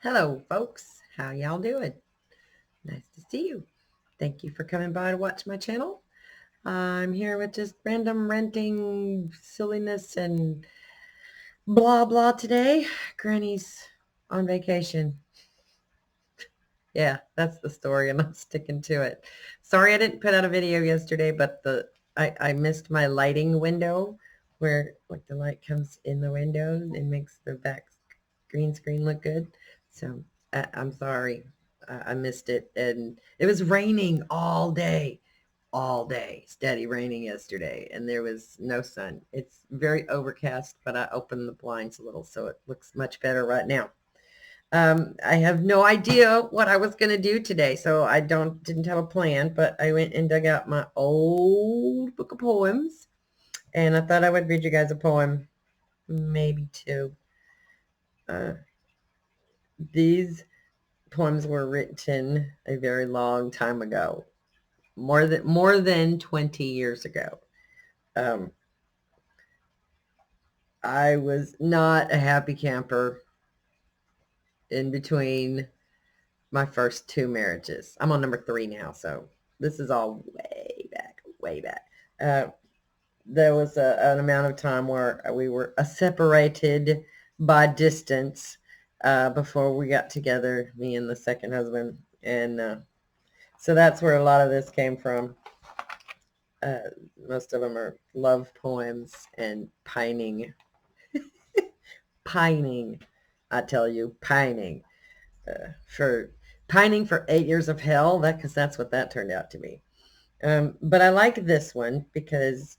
Hello, folks. How y'all doing? Nice to see you. Thank you for coming by to watch my channel. I'm here with just random renting silliness and blah blah today. Granny's on vacation. Yeah, that's the story, and I'm sticking to it. Sorry I didn't put out a video yesterday, but I missed my lighting window where like the light comes in the window and makes the back green screen look good. So I'm sorry. I missed it, and it was raining all day, steady raining yesterday, and there was no sun. It's very overcast, but I opened the blinds a little, so it looks much better right now. I have no idea what I was going to do today, so I didn't have a plan, but I went and dug out my old book of poems, and I thought I would read you guys a poem, maybe two. Uh, these poems were written a very long time ago, more than 20 years ago. Um, I was not a happy camper in between my first two marriages. I'm on number 3 now, so this is all way back, way back. Uh, there was an amount of time where we were separated by distance before we got together, me and the second husband. And so that's where a lot of this came from. Uh, most of them are love poems and pining. Pining, I tell you, for pining for 8 years of hell, because that's what that turned out to be. But I like this one because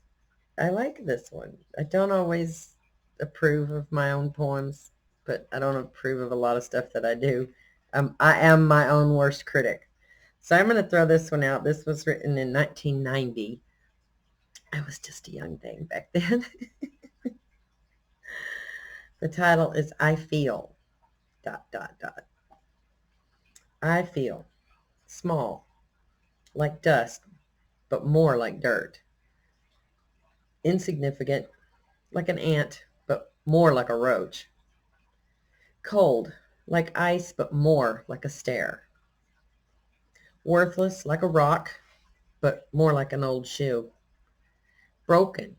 I like this one. I don't always approve of my own poems, but I don't approve of a lot of stuff that I do. I am my own worst critic. So I'm going to throw this one out. This was written in 1990. I was just a young thing back then. The title is I Feel, ... I feel small, like dust, but more like dirt. Insignificant, like an ant, but more like a roach. Cold, like ice, but more like a stare. Worthless, like a rock, but more like an old shoe. Broken,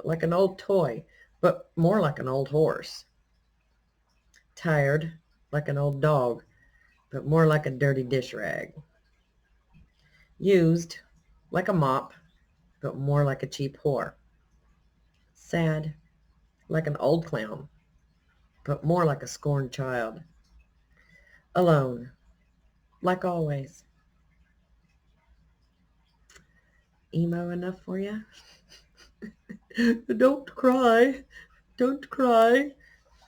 like an old toy, but more like an old horse. Tired, like an old dog, but more like a dirty dish rag. Used, like a mop, but more like a cheap whore. Sad, like an old clown, but more like a scorned child. Alone, like always. Emo enough for you? Don't cry. Don't cry.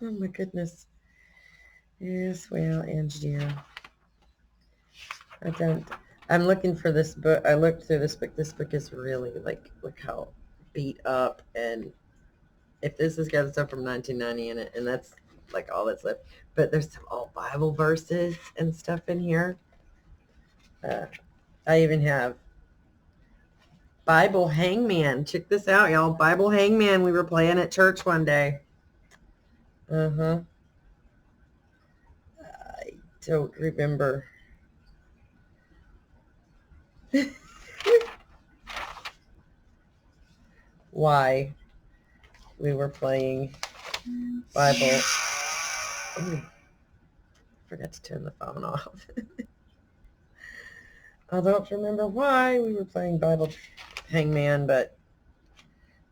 Oh my goodness. Yes, well, Angie dear. I don't. I'm looking for this book. I looked through this book. This book is really like, look how beat up. And if this has got stuff from 1990 in it, and that's like all that's left. But there's some old Bible verses and stuff in here. Uh, I even have Bible Hangman. Check this out, y'all. Bible Hangman. We were playing at church one day. Uh-huh. I don't remember. Why we were playing Bible. Ooh, forgot to turn the phone off. I don't remember why we were playing Bible Hangman, but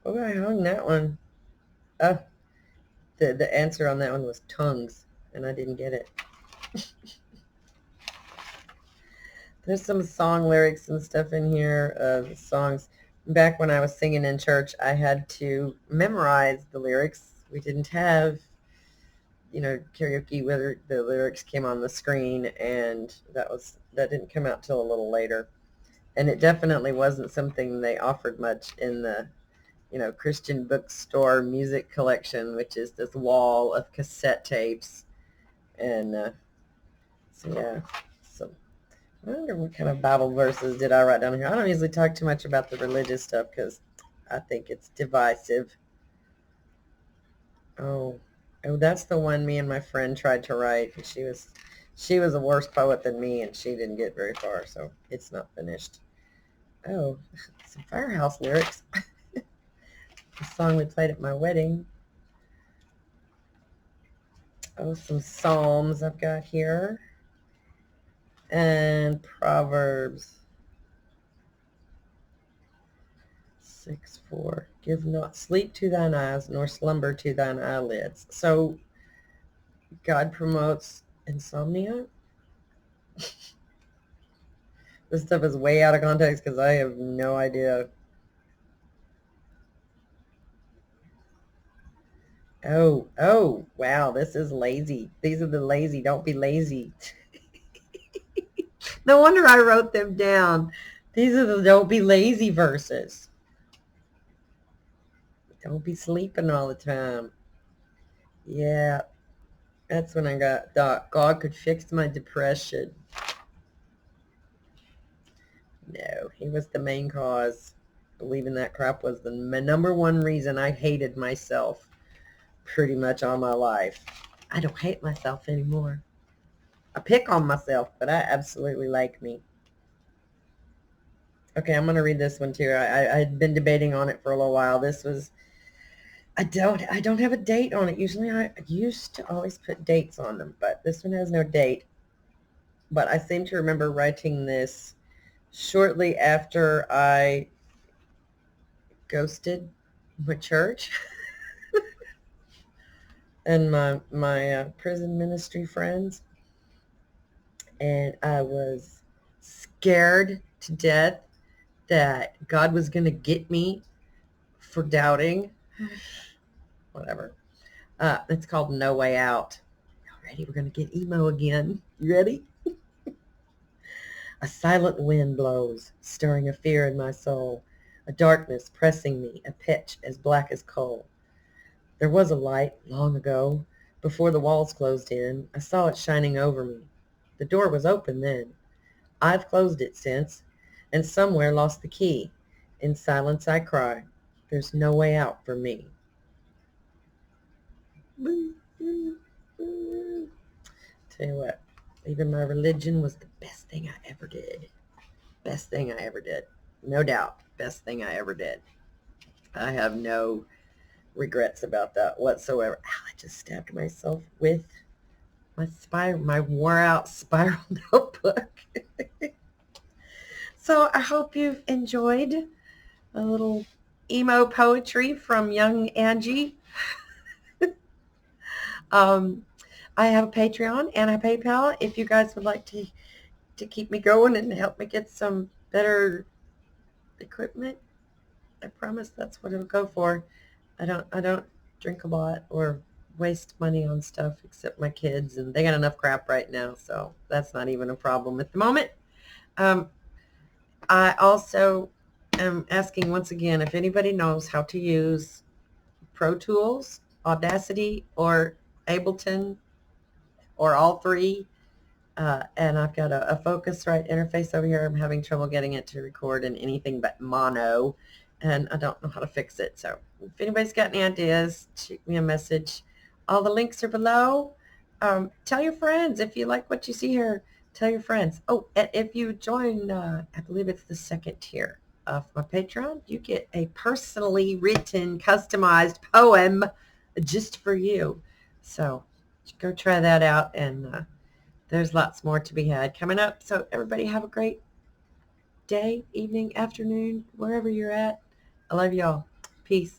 I hung that one. Oh, the answer on that one was tongues, and I didn't get it. There's some song lyrics and stuff in here of songs. Back when I was singing in church, I had to memorize the lyrics. We didn't have, karaoke where the lyrics came on the screen, and that didn't come out till a little later. And it definitely wasn't something they offered much in the, Christian bookstore music collection, which is this wall of cassette tapes. And so, yeah. So I wonder what kind of Bible verses did I write down here. I don't usually talk too much about the religious stuff because I think it's divisive. Oh, Oh, that's the one me and my friend tried to write. And she was a worse poet than me, and she didn't get very far, so it's not finished. Oh, some Firehouse lyrics. The song we played at my wedding. Oh, some Psalms I've got here. And Proverbs 6:4. Give not sleep to thine eyes, nor slumber to thine eyelids. So God promotes insomnia. This stuff is way out of context because I have no idea. Oh, wow, this is lazy. These are the lazy. Don't be lazy. No wonder I wrote them down. These are the don't be lazy verses. Don't be sleeping all the time. Yeah, that's when I thought God could fix my depression. No, he was the main cause. Believing that crap was the number one reason I hated myself pretty much all my life. I don't hate myself anymore. I pick on myself, but I absolutely like me. Okay, I'm going to read this one too. I had been debating on it for a little while. This was, I don't have a date on it. Usually I used to always put dates on them, but this one has no date. But I seem to remember writing this shortly after I ghosted my church and my prison ministry friends, and I was scared to death that God was going to get me for doubting. Whatever. It's called No Way Out. Y'all ready? We're going to get emo again. You ready? A silent wind blows, stirring a fear in my soul, a darkness pressing me, a pitch as black as coal. There was a light long ago, before the walls closed in. I saw it shining over me. The door was open then. I've closed it since, and somewhere lost the key. In silence I cry, there's no way out for me. Tell you what, even my religion was the best thing I ever did. Best thing I ever did. No doubt, best thing I ever did. I have no regrets about that whatsoever. Ow, I just stabbed myself with my wore out spiral notebook. So I hope you've enjoyed a little emo poetry from young Angie. I have a Patreon and a PayPal if you guys would like to keep me going and help me get some better equipment. I promise that's what it'll go for. I don't drink a lot or waste money on stuff except my kids, and they got enough crap right now, so that's not even a problem at the moment. I also am asking once again if anybody knows how to use Pro Tools, Audacity, or Ableton, or all three. And I've got a Focusrite interface over here. I'm having trouble getting it to record in anything but mono, and I don't know how to fix it. So if anybody's got any ideas, shoot me a message. All the links are below. Tell your friends if you like what you see here. Tell your friends. Oh, and if you join, I believe it's the second tier of my Patreon, you get a personally written, customized poem just for you. So go try that out, and there's lots more to be had coming up. So everybody have a great day, evening, afternoon, wherever you're at. I love y'all. Peace.